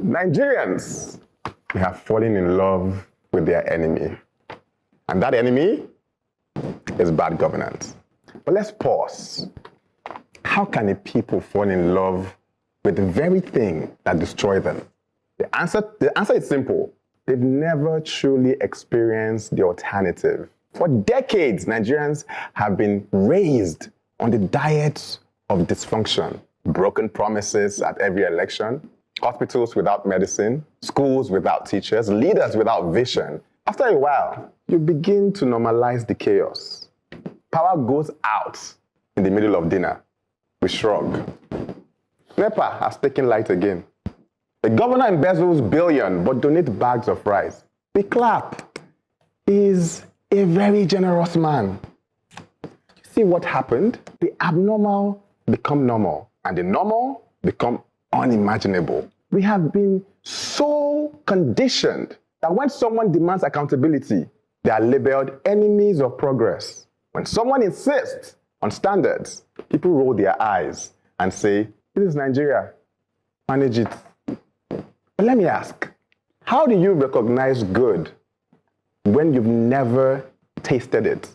Nigerians, they have fallen in love with their enemy. And that enemy is bad governance. But let's pause. How can a people fall in love with the very thing that destroys them? The answer is simple. They've never truly experienced the alternative. For decades, Nigerians have been raised on the diet of dysfunction, broken promises at every election, hospitals without medicine, schools without teachers, leaders without vision. After a while, you begin to normalize the chaos. Power goes out in the middle of dinner. We shrug. NEPA has taken light again. The governor embezzles billion but donates bags of rice. We clap. He's a very generous man. You see what happened? The abnormal become normal, and the normal become unimaginable. We have been so conditioned that when someone demands accountability, they are labeled enemies of progress. When someone insists on standards, people roll their eyes and say, this is Nigeria, manage it. But let me ask, how do you recognize good when you've never tasted it?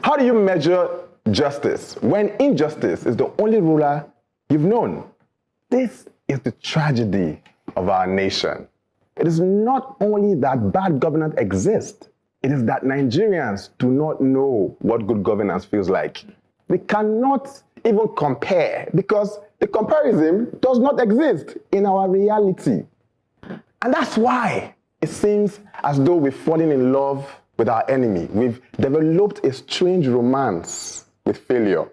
How do you measure justice when injustice is the only ruler you've known? This is the tragedy of our nation. It is not only that bad governance exists, it is that Nigerians do not know what good governance feels like. We cannot even compare because the comparison does not exist in our reality. And that's why it seems as though we've fallen in love with our enemy. We've developed a strange romance with failure,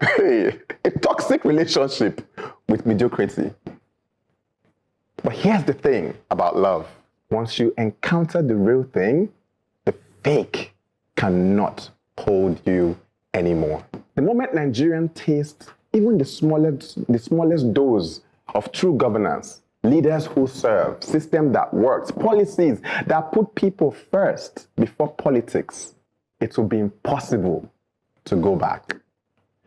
a toxic relationship with mediocrity. But here's the thing about love. Once you encounter the real thing, the fake cannot hold you anymore. The moment Nigerians taste even the smallest dose of true governance, leaders who serve, system that works, policies that put people first before politics, it will be impossible to go back.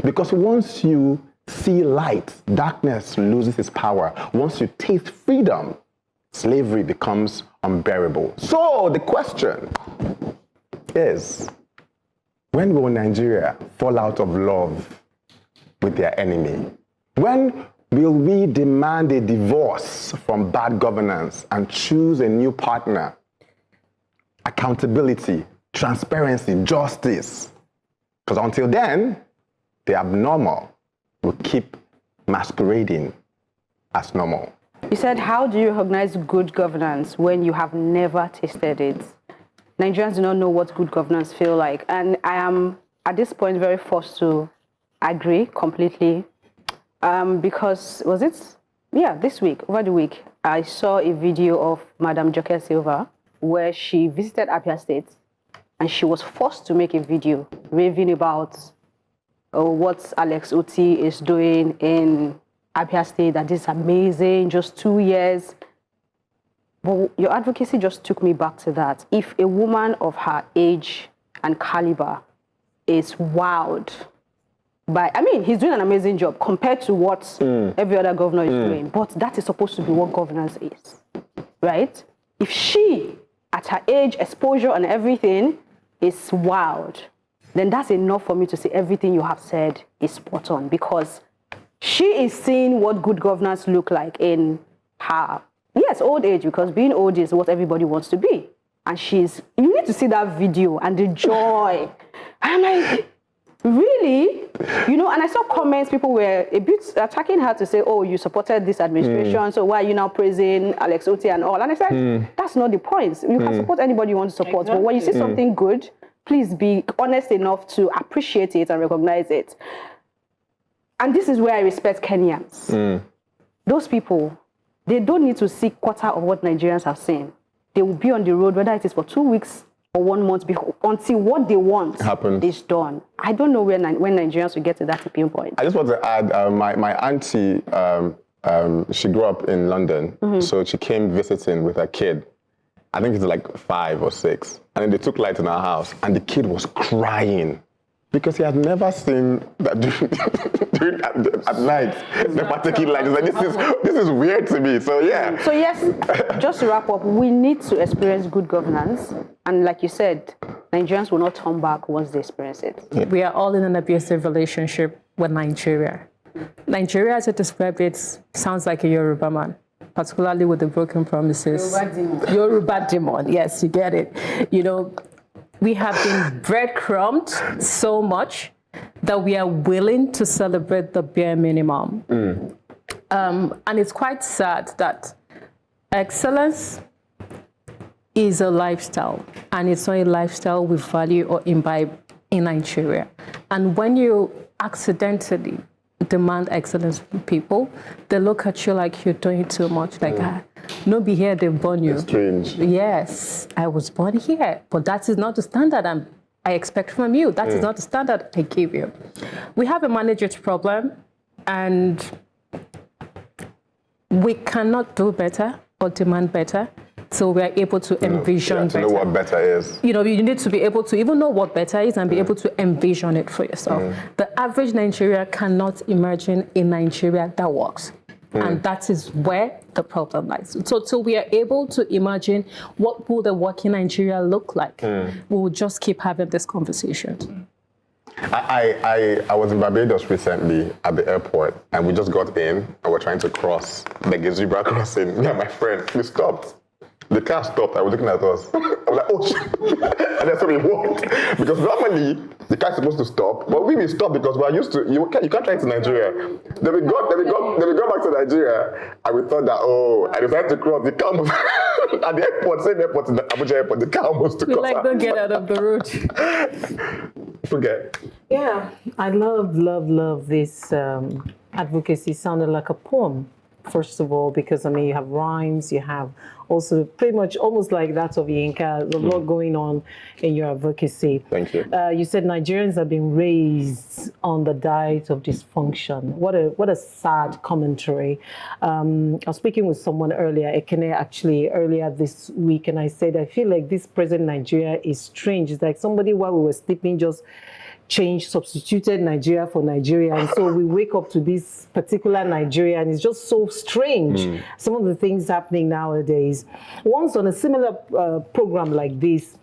Because once you see light, darkness loses its power. Once you taste freedom, slavery becomes unbearable. So the question is, when will Nigeria fall out of love with their enemy? When will we demand a divorce from bad governance and choose a new partner? Accountability, transparency, justice. Because until then, the abnormal will keep masquerading as normal. You said, how do you recognize good governance when you have never tasted it? Nigerians do not know what good governance feels like. And I am, at this point, very forced to agree completely. Because, this week, over the week, I saw a video of Madam Joke Silva where she visited Abia State and she was forced to make a video raving about what Alex Oti is doing in Abia State, that this is amazing, just 2 years. But your advocacy just took me back to that. If a woman of her age and caliber is wowed by, he's doing an amazing job compared to what every other governor is doing, but that is supposed to be what governance is, right? If she, at her age, exposure and everything, is wowed, then that's enough for me to say everything you have said is spot on, because she is seeing what good governance look like in her, old age, because being old is what everybody wants to be. And you need to see that video and the joy. I'm like, really? And I saw comments, people were a bit attacking her to say, oh, you supported this administration, so why are you now praising Alex Oti and all? And I said, that's not the point. You can support anybody you want to support, exactly. But when you see something good, please be honest enough to appreciate it and recognize it. And this is where I respect Kenyans. Those people, they don't need to see quarter of what Nigerians have seen. They will be on the road, whether it is for 2 weeks or 1 month, until what they want is done. I don't know when Nigerians will get to that tipping point. I just want to add, my auntie, she grew up in London, so she came visiting with her kid. I think it's like 5 or 6. And then they took light in our house, and the kid was crying. Because he had never seen that during at night, the particular light. He's like, this is weird to me. So yeah. So yes, just to wrap up, we need to experience good governance. And like you said, Nigerians will not turn back once they experience it. Yeah. We are all in an abusive relationship with Nigeria. Nigeria, as I described it, sounds like a Yoruba man, particularly with the broken promises. Yoruba demon. Yoruba demon, yes, you get it. You know, we have been breadcrumbed so much that we are willing to celebrate the bare minimum. And it's quite sad that excellence is a lifestyle, and it's not a lifestyle we value or imbibe in Nigeria. And when you accidentally demand excellence from people, they look at you like you're doing too much, like, no be here, they born you. It's strange. Yes, I was born here, but that is not the standard I expect from you. That is not the standard I give you. We have a management problem, and we cannot do better or demand better. So we are able to envision better. To know what better is. You know, you need to be able to even know what better is and be able to envision it for yourself. The average Nigerian cannot imagine a Nigeria that works. And that is where the problem lies. So we are able to imagine what will the working Nigeria look like. We will just keep having this conversation. I was in Barbados recently at the airport, and we just got in and we're trying to cross the zebra crossing. Me and my friend, we stopped. The car stopped. I was looking at us. I was like, oh shit. And that's when we walked. Because normally the car is supposed to stop, but we will stop because we're used to, you can't try it in Nigeria. Then we got back to Nigeria, and we thought that, I decided to cross. The car almost, at the airport, same airport in the Abuja airport, the car almost took us. Like, don't get out of the road. Forget. Yeah, I love this advocacy. Sounded like a poem, first of all, because I mean, you have rhymes, you have also pretty much almost like that of Yinka, a lot going on in your advocacy. Thank you. You said Nigerians have been raised on the diet of dysfunction. What a sad commentary. I was speaking with someone earlier, Ekene, actually earlier this week, and I said, I feel like this present Nigeria is strange. It's like somebody while we were sleeping just substituted Nigeria for Nigeria. And so we wake up to this particular Nigeria, and it's just so strange. Some of the things happening nowadays. Once on a similar program like this,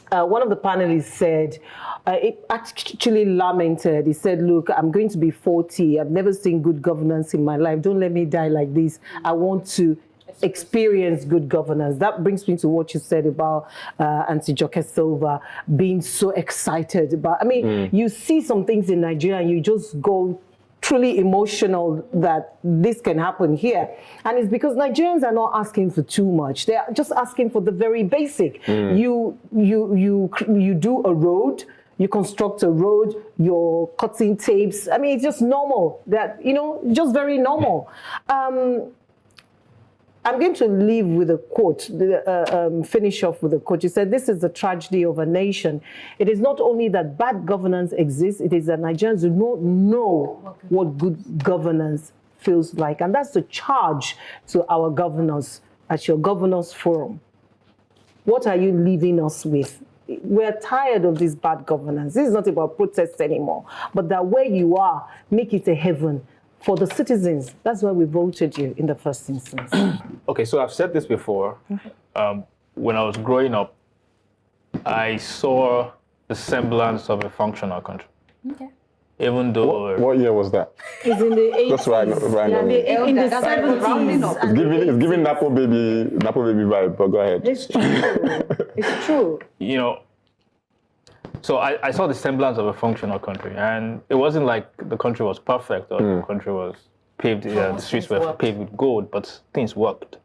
one of the panelists said, it actually lamented. He said, look, I'm going to be 40. I've never seen good governance in my life. Don't let me die like this. I want to experience good governance. That brings me to what you said about Auntie Joke Silva being so excited about. I mean, you see some things in Nigeria and you just go truly emotional that this can happen here. And it's because Nigerians are not asking for too much. They're just asking for the very basic. You do a road, you construct a road, you're cutting tapes. I mean, it's just normal. That, just very normal. I'm going to leave with a quote, finish off with a quote. You said, this is the tragedy of a nation. It is not only that bad governance exists, it is that Nigerians do not know what good governance feels like. And that's the charge to our governors at your governors forum. What are you leaving us with? We're tired of this bad governance. This is not about protests anymore, but that where you are, make it a heaven for the citizens. That's why we voted you in the first instance. Okay, so I've said this before. When I was growing up, I saw the semblance of a functional country. Okay. Even though... What year was that? It's in the 80s. That's right. In the 70s. It's giving Napo baby vibe, but go ahead. It's true. It's true. So I saw the semblance of a functional country, and it wasn't like the country was perfect or the country was paved, the streets were paved with gold, but things worked,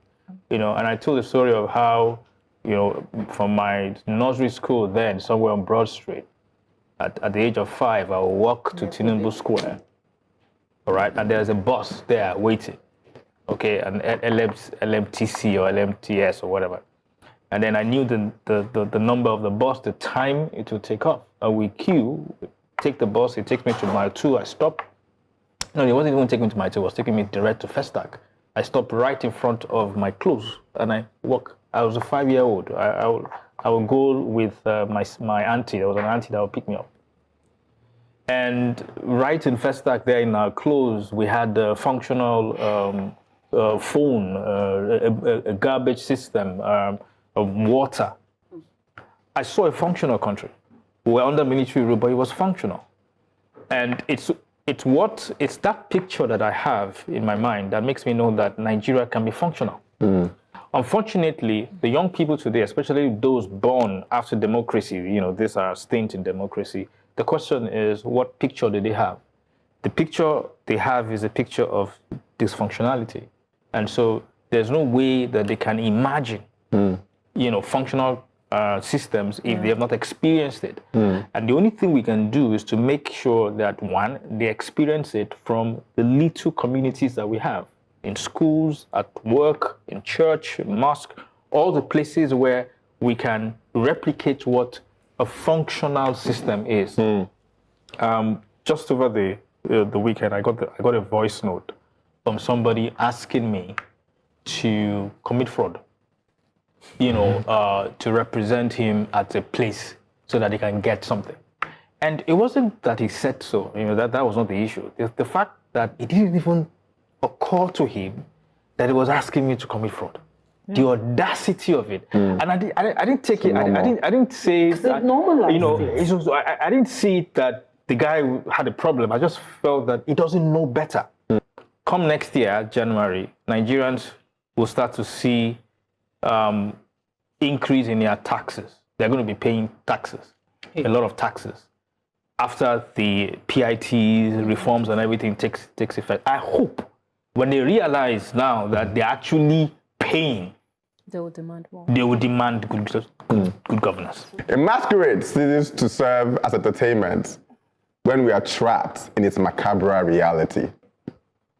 And I told the story of how, from my nursery school then, somewhere on Broad Street, at the age of 5, I would walk to Tinubu Square, all right, and there's a bus there waiting, okay, an LMTC or LMTS or whatever. And then I knew the number of the bus, the time it would take off. And we queue, take the bus, it takes me to mile 2, I stop. No, it wasn't even taking me to mile 2, it was taking me direct to Festac. I stopped right in front of my clothes and I walk. I was a 5-year-old. I would go with my auntie. There was an auntie that would pick me up. And right in Festac there in our clothes, we had a functional phone, a garbage system, water. I saw a functional country. We were under military rule, but it was functional. And it's that picture that I have in my mind that makes me know that Nigeria can be functional. Unfortunately, the young people today, especially those born after democracy, these are stint in democracy. The question is, what picture do they have? The picture they have is a picture of dysfunctionality. And so there's no way that they can imagine, functional systems if they have not experienced it. And the only thing we can do is to make sure that, one, they experience it from the little communities that we have, in schools, at work, in church, in mosque, all the places where we can replicate what a functional system is. Just over the weekend, I got a voice note from somebody asking me to commit fraud, to represent him at a place so that he can get something. And it wasn't that he said so, that was not the issue. The fact that it didn't even occur to him that he was asking me to commit fraud. The audacity of it, and I didn't take it. I didn't say that. I didn't see it that the guy had a problem. I just felt that he doesn't know better. Come next year, January, Nigerians will start to see increase in their taxes. They're going to be paying taxes, a lot of taxes, after the PITs, reforms and everything takes effect. I hope when they realize now that they're actually paying, they will demand more. They will demand good governance. A masquerade ceases to serve as entertainment when we are trapped in its macabre reality.